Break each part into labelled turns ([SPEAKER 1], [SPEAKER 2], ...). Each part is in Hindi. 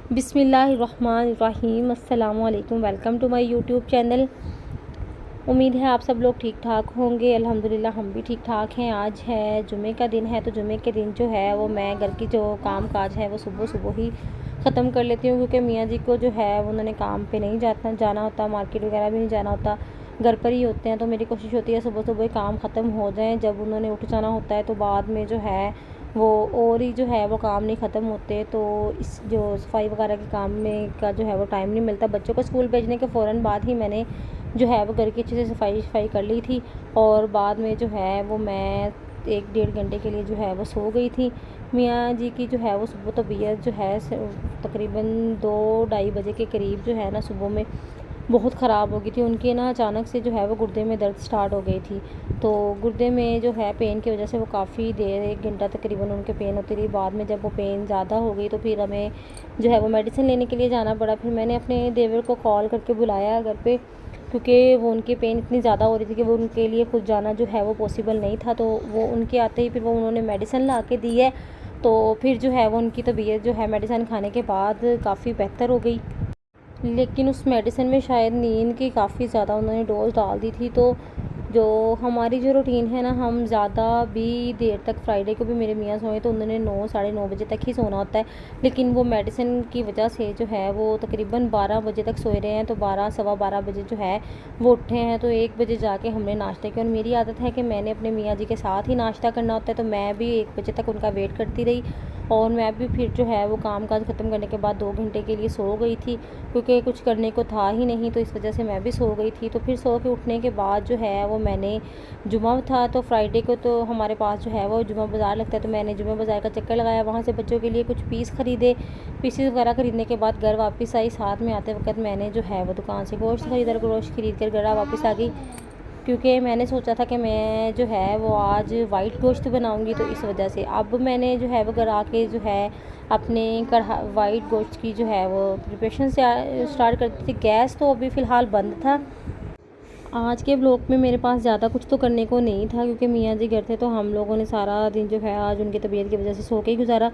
[SPEAKER 1] बिस्मिल्लाहिर्रहमानिर्रहीम। अस्सलाम वालेकुम। Welcome to my YouTube channel. उम्मीद है आप सब लोग ठीक ठाक होंगे। अल्हम्दुलिल्लाह हम भी ठीक ठाक हैं। आज है जुमे का दिन है, तो जुमे के दिन जो है वो मैं घर की जो काम काज है वो सुबह सुबह ही ख़त्म कर लेती हूँ, क्योंकि मियाँ जी को जो है उन्होंने काम पे नहीं जाना होता, मार्केट वगैरह भी नहीं जाना होता, घर पर ही होते हैं। तो मेरी कोशिश होती है सुबह सुबह काम ख़त्म हो जाए। जब उन्होंने उठ जाना होता है तो बाद में जो है वो और ही जो है वो काम नहीं ख़त्म होते। तो इस जो सफाई वगैरह के काम में का जो है वो टाइम नहीं मिलता। बच्चों को स्कूल भेजने के फ़ौरन बाद ही मैंने जो है वो घर की अच्छे से सफाई कर ली थी, और बाद में जो है वो मैं 1-1.5 घंटे के लिए जो है वो सो गई थी। मियाँ जी की जो है वो सुबह तबीयत जो है तकरीबन 2-2:30 बजे के करीब जो है ना सुबह में बहुत ख़राब हो गई थी। उनके ना अचानक से जो है वो गुर्दे में दर्द स्टार्ट हो गई थी। तो गुर्दे में जो है पेन की वजह से वो काफ़ी देर 1 घंटा तकरीबन उनके पेन होती रही। बाद में जब वो पेन ज़्यादा हो गई तो फिर हमें जो है वो मेडिसिन लेने के लिए जाना पड़ा। फिर मैंने अपने देवर को कॉल करके बुलाया घर पे, क्योंकि वो उनकी पेन इतनी ज़्यादा हो रही थी कि वो उनके लिए खुद जाना जो है वो पॉसिबल नहीं था। तो वो उनके आते ही फिर वो उन्होंने मेडिसिन ला के दी है। तो फिर जो है वो उनकी तबीयत जो है मेडिसिन खाने के बाद काफ़ी बेहतर हो गई। लेकिन उस मेडिसिन में शायद नींद की काफ़ी ज़्यादा उन्होंने डोज़ डाल दी थी। तो जो हमारी जो रूटीन है ना, हम ज़्यादा भी देर तक, फ्राइडे को भी मेरे मियाँ सोए तो उन्होंने 9 साढ़े 9 बजे तक ही सोना होता है। लेकिन वो मेडिसिन की वजह से जो है वो तकरीबन 12 बजे तक सोए रहे हैं। तो 12 सवा 12 बजे जो है वो उठे हैं। तो 1 बजे जाके हमने नाश्ता किया, और मेरी आदत है कि मैंने अपने मियाँ जी के साथ ही नाश्ता करना होता है। तो मैं भी 1 बजे तक उनका वेट करती रही, और मैं भी फिर जो है वो काम काज ख़त्म करने के बाद 2 घंटे के लिए सो गई थी, क्योंकि कुछ करने को था ही नहीं। तो इस वजह से मैं भी सो गई थी। तो फिर सो के उठने के बाद जो है वो मैंने, जुमा था तो फ्राइडे को तो हमारे पास जो है वो जुमा बाज़ार लगता है, तो मैंने जुमा बाज़ार का चक्कर लगाया, वहाँ से बच्चों के लिए कुछ पीसेस वगैरह ख़रीदने के बाद घर वापस आई। साथ में आते वक्त मैंने जो है वो दुकान से गोश्त ख़रीद कर घर वापस आ गई, क्योंकि मैंने सोचा था कि मैं जो है वो आज वाइट गोश्त बनाऊंगी। तो इस वजह से अब मैंने जो है वो घर आके जो है अपने वाइट गोश्त की जो है वो प्रिपरेशन से स्टार्ट कर दी थी। गैस तो अभी फ़िलहाल बंद था। आज के ब्लॉग में मेरे पास ज़्यादा कुछ तो करने को नहीं था, क्योंकि मियाँ जी घर थे, तो हम लोगों ने सारा दिन जो है आज उनकी तबीयत की वजह से सो के ही गुजारा।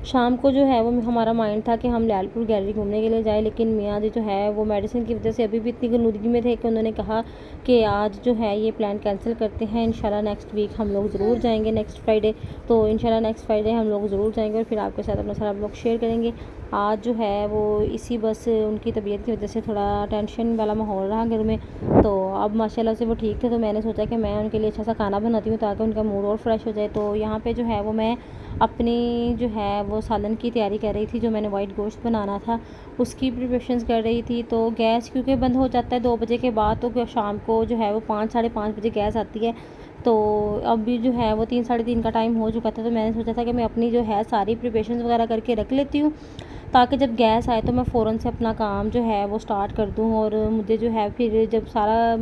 [SPEAKER 1] शाम को जो है वो हमारा माइंड था कि हम लालपुर गैलरी घूमने के लिए जाए, लेकिन मियाँ जी जो है वो मेडिसिन की वजह से अभी भी इतनी गनूदगी में थे कि उन्होंने कहा कि आज जो है ये प्लान कैंसिल करते हैं। इंशाल्लाह नेक्स्ट वीक हम लोग ज़रूर जाएंगे, नेक्स्ट फ्राइडे। तो इंशाल्लाह नेक्स्ट फ्राइडे हम लोग ज़रूर जाएंगे, और फिर आपके साथ अपना सारा ब्लॉग शेयर करेंगे। आज जो है वो इसी बस उनकी तबीयत की वजह से थोड़ा टेंशन वाला माहौल रहा घर में। तो अब माशाल्लाह से वो ठीक थे, तो मैंने सोचा कि मैं उनके लिए अच्छा सा खाना बनाती हूँ ताकि उनका मूड और फ्रेश हो जाए। तो यहाँ पे जो है वो मैं अपनी जो है वो सालन की तैयारी कर रही थी। जो मैंने वाइट गोश्त बनाना था उसकी प्रिपरेशंस कर रही थी। तो गैस क्योंकि बंद हो जाता है 2 बजे के बाद, तो शाम को जो है वो 5 साढ़े 5 बजे गैस आती है। तो अभी जो है वो 3 साढ़े 3 का टाइम हो चुका था। तो मैंने सोचा था कि मैं अपनी जो है सारी प्रिपरेशंस वगैरह करके रख लेती हूँ, ताकि जब गैस आए तो मैं फ़ौरन से अपना काम जो है वो स्टार्ट कर दूँ। और मुझे जो है फिर जब सारा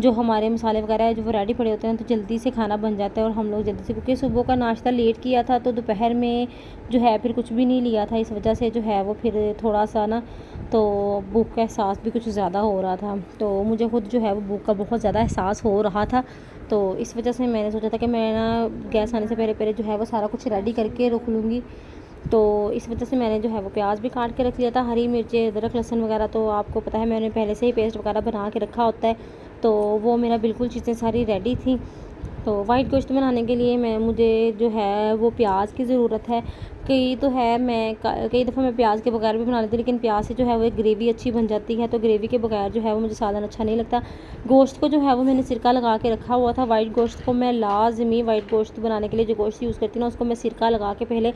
[SPEAKER 1] जो हमारे मसाले वगैरह जो वो रेडी पड़े होते हैं तो जल्दी से खाना बन जाता है, और हम लोग जल्दी से, क्योंकि सुबह का नाश्ता लेट किया था तो दोपहर में जो है फिर कुछ भी नहीं लिया था। इस वजह से जो है वो फिर थोड़ा सा ना, तो भूख का एहसास भी कुछ ज़्यादा हो रहा था। तो मुझे खुद जो है वो भूख का बहुत ज़्यादा एहसास हो रहा था। तो इस वजह से मैंने सोचा था कि मैं ना गैस आने से पहले पहले जो है वो सारा कुछ रेडी करके रख लूँगी। तो इस वजह से मैंने जो है वो प्याज भी काट के रख लिया था, हरी मिर्चें, अदरक, लहसुन वगैरह तो आपको पता है मैंने पहले से ही पेस्ट वगैरह बना के रखा होता है। तो वो मेरा बिल्कुल चीज़ें सारी रेडी थी। तो वाइट गोश्त बनाने के लिए मुझे जो है वो प्याज की ज़रूरत है। कई दफ़ा मैं प्याज के बगैर भी बना लेती हूँ, लेकिन प्याज से जो है वो एक ग्रेवी अच्छी बन जाती है। तो ग्रेवी के बगैर जो है वो मुझे सालन अच्छा नहीं लगता। गोश्त को जो है वो मैंने सिरका लगा के रखा हुआ था। वाइट गोश्त को मैं लाजमी, वाइट गोश्त बनाने के लिए जो गोश्त यूज़ करती हूँ ना, उसको मैं सिरका लगा के पहले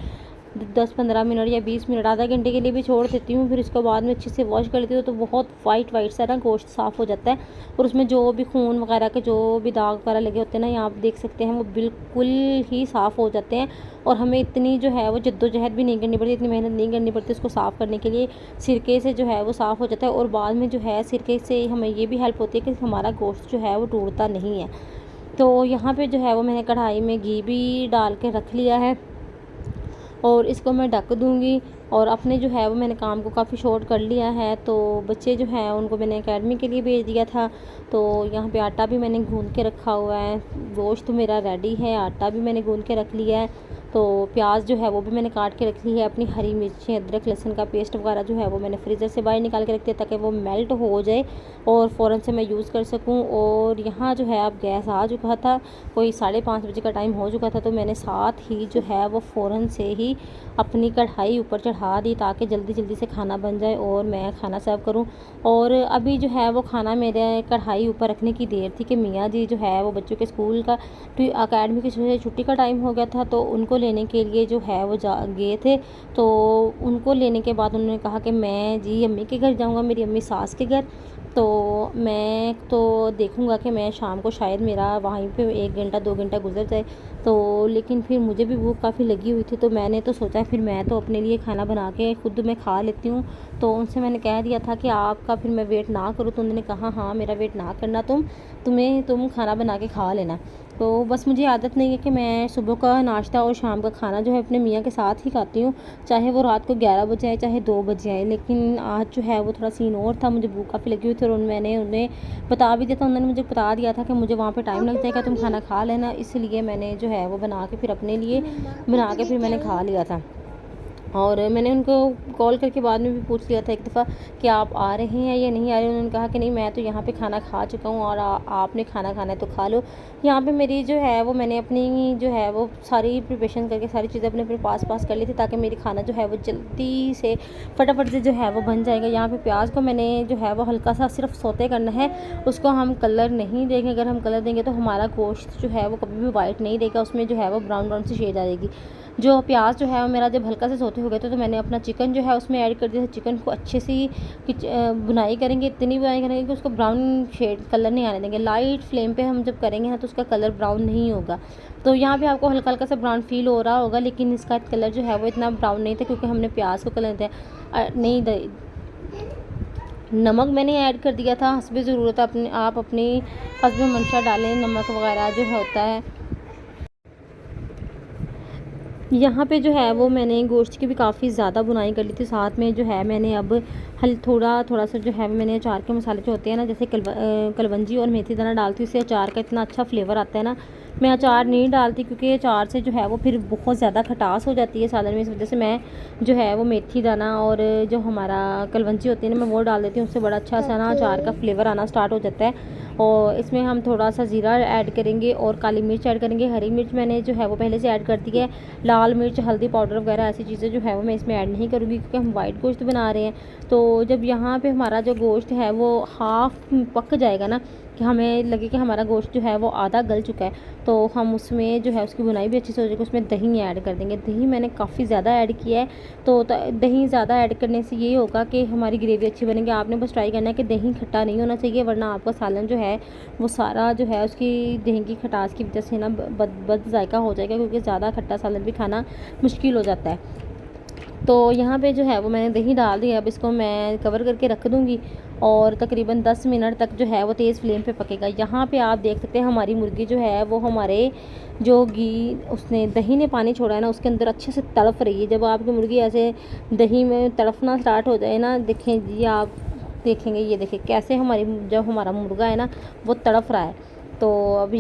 [SPEAKER 1] 10-15 मिनट या 20 मिनट, आधा घंटे के लिए भी छोड़ देती हूँ। फिर इसके बाद में अच्छे से वॉश कर लेती हूँ, तो बहुत वाइट सा ना गोश्त साफ़ हो जाता है, और उसमें जो भी खून वगैरह के जो भी दाग वगैरह लगे होते हैं ना, यहाँ आप देख सकते हैं, वो बिल्कुल ही साफ़ हो जाते हैं। और हमें इतनी जो है वो जद्दोजहद भी नहीं करनी पड़ती, इतनी मेहनत नहीं करनी पड़ती उसको साफ़ करने के लिए। सिरके से जो है वो साफ़ हो जाता है, और बाद में जो है सिरके से हमें ये भी हेल्प होती है कि हमारा गोश्त जो है वो टूटता नहीं है। तो यहाँ पे जो है वो मैंने कढ़ाई में घी भी डाल के रख लिया है, और इसको मैं ढक दूँगी। और अपने जो है वो मैंने काम को काफ़ी शॉर्ट कर लिया है। तो बच्चे जो हैं उनको मैंने एकेडमी के लिए भेज दिया था। तो यहाँ पे आटा भी मैंने गूँध के रखा हुआ है, गोश्त तो मेरा रेडी है, आटा भी मैंने गूँध के रख लिया है। तो प्याज जो है वो भी मैंने काट के रख ली है। अपनी हरी मिर्ची, अदरक, लहसुन का पेस्ट वगैरह जो है वो मैंने फ्रीज़र से बाहर निकाल के रख दिया ताकि वो मेल्ट हो जाए और फ़ौरन से मैं यूज़ कर सकूं। और यहाँ जो है अब गैस आ चुका था, कोई 5:30 बजे का टाइम हो चुका था, तो मैंने साथ ही जो है वो फ़ौरन से ही अपनी कढ़ाई ऊपर चढ़ा दी ताकि जल्दी जल्दी से खाना बन जाए और मैं खाना सर्व करूँ। और अभी जो है वो खाना मेरे कढ़ाई ऊपर रखने की देर थी कि मियाँ जी जो है वो बच्चों के स्कूल का अकेडमी की छुट्टी का टाइम हो गया था, तो उनको लेने के लिए जो है वो गए थे। तो उनको लेने के बाद उन्होंने कहा कि मैं जी अम्मी के घर जाऊंगा, मेरी अम्मी सास के घर। तो मैं तो देखूंगा कि मैं शाम को शायद मेरा वहीं पे 1 घंटा 2 घंटा गुजर जाए। तो लेकिन फिर मुझे भी भूख काफ़ी लगी हुई थी, तो मैंने तो सोचा फिर मैं तो अपने लिए खाना बना के खुद मैं खा लेती हूँ। तो उनसे मैंने कह दिया था कि आपका फिर मैं वेट ना करूँ, तो उन्होंने कहा हाँ मेरा वेट ना करना, तुम खाना बना के खा लेना। तो बस मुझे आदत नहीं है कि मैं सुबह का नाश्ता और शाम का खाना जो है अपने मियाँ के साथ ही खाती हूँ, चाहे वो रात को 11 बजे आए चाहे 2 बजे आए। लेकिन आज जो है वो थोड़ा सीन और था, मुझे भूख काफ़ी लगी हुई थी और मैंने उन्हें बता भी दिया था, उन्होंने मुझे बता दिया था कि मुझे वहाँ पे टाइम लग जाएगा, तुम खाना खा लेना। इसलिए मैंने जो है वो बना के फिर अपने लिए बना के फिर मैंने खा लिया था। और मैंने उनको कॉल करके बाद में भी पूछ लिया था एक दफ़ा कि आप आ रहे हैं या नहीं आ रहे। उन्होंने कहा कि नहीं मैं तो यहाँ पे खाना खा चुका हूँ और आपने खाना खाना है तो खा लो। यहाँ पे मेरी जो है वो मैंने अपनी जो है वो सारी प्रिपरेशन करके सारी चीज़ें अपने पास कर ली थी ताकि मेरी खाना जो है वो जल्दी से फटाफट से जो है वो बन जाएगा। यहाँ पे प्याज को मैंने जो है वो हल्का सा सिर्फ सौते करना है, उसको हम कलर नहीं देंगे। अगर हम कलर देंगे तो हमारा गोश्त जो है वो कभी भी वाइट नहीं देगा, उसमें जो है वो ब्राउन ब्राउन सी शेड आ जाएगी। जो प्याज जो है मेरा जब हल्का से सौते हो गए तो मैंने अपना चिकन जो है उसमें ऐड कर दिया था। चिकन को अच्छे से बुनाई करेंगे, इतनी बुनाई करेंगे कि उसको ब्राउन शेड कलर नहीं आने देंगे। लाइट फ्लेम पे हम जब करेंगे ना तो उसका कलर ब्राउन नहीं होगा। तो यहाँ पे आपको हल्का हल्का सा ब्राउन फील हो रहा होगा, लेकिन इसका कलर जो है वो इतना ब्राउन नहीं था क्योंकि हमने प्याज को कलर नहीं नमक मैंने ऐड कर दिया था हस्बे ज़रूरत। आप अपनी हस्बे मंशा डालें नमक वगैरह जो होता है। यहाँ पे जो है वो मैंने गोश्त की भी काफ़ी ज़्यादा बुनाई कर ली थी। साथ में जो है मैंने अब थोड़ा सा जो है मैंने अचार के मसाले जो होते हैं ना, जैसे कलवंजी और मेथी दाना डालती हूँ, इससे अचार का इतना अच्छा फ्लेवर आता है ना। मैं अचार नहीं डालती क्योंकि अचार से जो है वो फिर बहुत ज़्यादा खटास हो जाती है सालन में, इस वजह से मैं जो है वो मेथी दाना और जो हमारा कलवंजी होती है ना मैं वो डाल देती हूँ। उससे बड़ा अच्छा सा ना अचार का फ्लेवर आना स्टार्ट हो जाता है। और इसमें हम थोड़ा सा ज़ीरा ऐड करेंगे और काली मिर्च ऐड करेंगे। हरी मिर्च मैंने जो है वो पहले से ऐड कर दी है। लाल मिर्च, हल्दी पाउडर वगैरह ऐसी चीज़ें जो है वो मैं इसमें ऐड नहीं करूँगी क्योंकि हम वाइट गोश्त बना रहे हैं। तो जब यहाँ पे हमारा जो गोश्त है वो हाफ़ पक जाएगा ना, कि हमें लगे कि हमारा गोश्त जो है वो आधा गल चुका है, तो हम उसमें जो है उसकी बुनाई भी अच्छी से हो जाएगी। उसमें दही ऐड कर देंगे। दही मैंने काफ़ी ज़्यादा ऐड किया है, तो दही ज़्यादा ऐड करने से ये होगा कि हमारी ग्रेवी अच्छी बनेगी। आपने बस ट्राई करना है कि दही खट्टा नहीं होना चाहिए, वरना आपका सालन जो है वो सारा जो है उसकी दही की खटास की वजह से ना बद जायका हो जाएगा, क्योंकि ज़्यादा खट्टा सालन भी खाना मुश्किल हो जाता है। तो यहाँ पे जो है वो मैंने दही डाल दी। अब इसको मैं कवर करके रख दूँगी और तकरीबन 10 मिनट तक जो है वो तेज़ फ्लेम पे पकेगा। यहाँ पे आप देख सकते हैं हमारी मुर्गी जो है वो हमारे जो घी उसने दही ने पानी छोड़ा है ना उसके अंदर अच्छे से तड़प रही है। जब आपकी मुर्गी ऐसे दही में तड़पना स्टार्ट हो जाए ना, देखें जी आप देखेंगे, ये देखिए कैसे जब हमारा मुर्गा है ना वो तड़प रहा है। तो अभी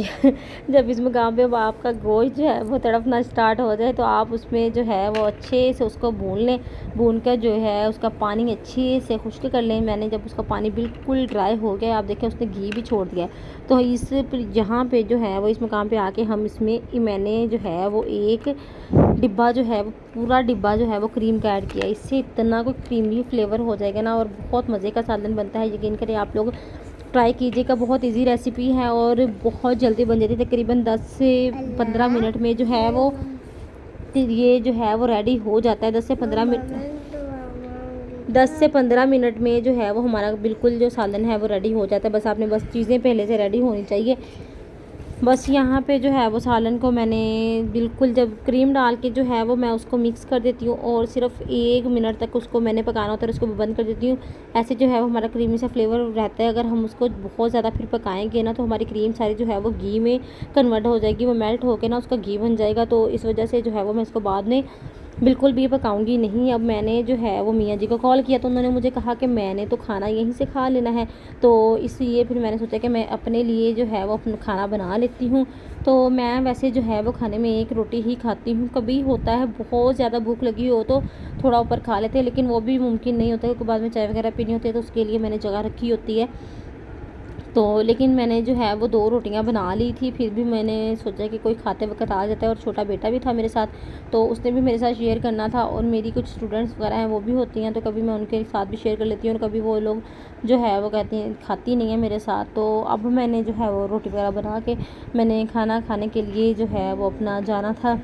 [SPEAKER 1] जब इस मुकाम पे आपका गोश्त जो है वो तड़पना स्टार्ट हो जाए तो आप उसमें जो है वो अच्छे से उसको भून लें। भून कर जो है उसका पानी अच्छे से खुश्क कर लें। मैंने जब उसका पानी बिल्कुल ड्राई हो गया, आप देखें उसने घी भी छोड़ दिया है। तो यहाँ पे जो है वो इस मुकाम पे आके हम इसमें मैंने जो है वो एक डिब्बा जो है वो पूरा डिब्बा जो है वो क्रीम का ऐड किया। इससे इतना कोई क्रीमी फ्लेवर हो जाएगा ना और बहुत मज़े का सालन बनता है। यकीन करें आप लोग ट्राई कीजिएगा, बहुत इजी रेसिपी है और बहुत जल्दी बन जाती है। तकरीबन 10 से 15 मिनट में जो है वो ये जो है वो रेडी हो जाता है। 10 से 15 मिनट में जो है वो हमारा बिल्कुल जो सालन है वो रेडी हो जाता है। बस आपने चीज़ें पहले से रेडी होनी चाहिए। बस यहाँ पे जो है वो सालन को मैंने बिल्कुल जब क्रीम डाल के जो है वो मैं उसको मिक्स कर देती हूँ और सिर्फ 1 मिनट तक उसको मैंने पकाना होता है, उसको बंद कर देती हूँ। ऐसे जो है वो हमारा क्रीमी सा फ्लेवर रहता है। अगर हम उसको बहुत ज़्यादा फिर पकाएंगे ना तो हमारी क्रीम सारी जो है वो घी में कन्वर्ट हो जाएगी, वो मेल्ट होकर ना उसका घी बन जाएगा। तो इस वजह से जो है वो मैं इसको बाद में बिल्कुल भी पकाऊंगी नहीं। अब मैंने जो है वो मियाँ जी को कॉल किया तो उन्होंने मुझे कहा कि मैंने तो खाना यहीं से खा लेना है, तो इसलिए फिर मैंने सोचा कि मैं अपने लिए जो है वो अपना खाना बना लेती हूँ। तो मैं वैसे जो है वो खाने में एक रोटी ही खाती हूँ। कभी होता है बहुत ज़्यादा भूख लगी हो तो थोड़ा ऊपर खा लेते हैं, लेकिन वो भी मुमकिन नहीं होता क्योंकि बाद में चाय वगैरह पीनी होती है, तो उसके लिए मैंने जगह रखी होती है। तो लेकिन मैंने जो है वो 2 रोटियां बना ली थी, फिर भी मैंने सोचा कि कोई खाते वक़्त आ जाता है, और छोटा बेटा भी था मेरे साथ, तो उसने भी मेरे साथ शेयर करना था, और मेरी कुछ स्टूडेंट्स वगैरह हैं वो भी होती हैं, तो कभी मैं उनके साथ भी शेयर कर लेती हूँ और कभी वो लोग जो है वो कहती हैं खाती नहीं है मेरे साथ। तो अब मैंने जो है वो रोटी वगैरह बना के मैंने खाना खाने के लिए जो है वो अपना जाना था।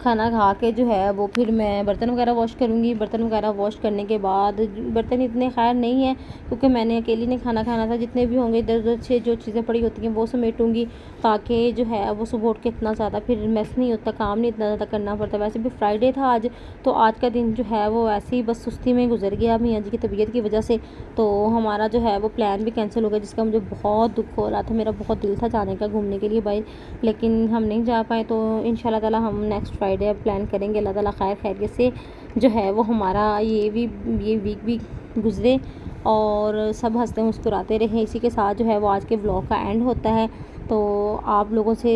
[SPEAKER 1] खाना खा के जो है वो फिर मैं बर्तन वगैरह वॉश करूँगी। बर्तन वगैरह वॉश करने के बाद, बर्तन इतने खैर नहीं हैं क्योंकि मैंने अकेली ने खाना खाना था, जितने भी होंगे इधर उधर से जो चीज़ें पड़ी होती हैं वो समेटूँगी, ताकि जो है वो सुबह उठ के इतना ज़्यादा फिर मेस नहीं होता, काम नहीं इतना ज़्यादा करना पड़ता। वैसे भी फ्राइडे था आज, तो आज का दिन जो है वो ऐसे ही बस सुस्ती में गुजर गया मियाँ जी की तबीयत की वजह से। तो हमारा जो है वो प्लान भी कैंसिल हो गया, जिसका मुझे बहुत दुख हो रहा था। मेरा बहुत दिल था जाने का घूमने के लिए बाहर, लेकिन हम नहीं जा पाए। तो इंशाल्लाह ताला हम नेक्स्ट फ्राइडे अब प्लान करेंगे। अल्लाह ताला खैर खैरियत से जो है वो हमारा ये वीक भी गुजरे और सब हंसते मुस्कुराते रहें। इसी के साथ जो है वो आज के व्लॉग का एंड होता है। तो आप लोगों से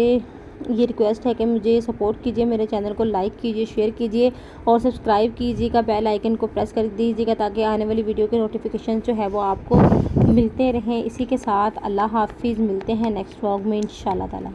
[SPEAKER 1] ये रिक्वेस्ट है कि मुझे सपोर्ट कीजिए, मेरे चैनल को लाइक कीजिए, शेयर कीजिए और सब्सक्राइब कीजिएगा, बेल आइकन को प्रेस कर दीजिएगा ताकि आने वाली वीडियो के नोटिफिकेशन जो है वो आपको मिलते रहें। इसी के साथ अल्लाह हाफिज़, मिलते हैं नेक्स्ट व्लॉग में इंशाल्लाह ताला।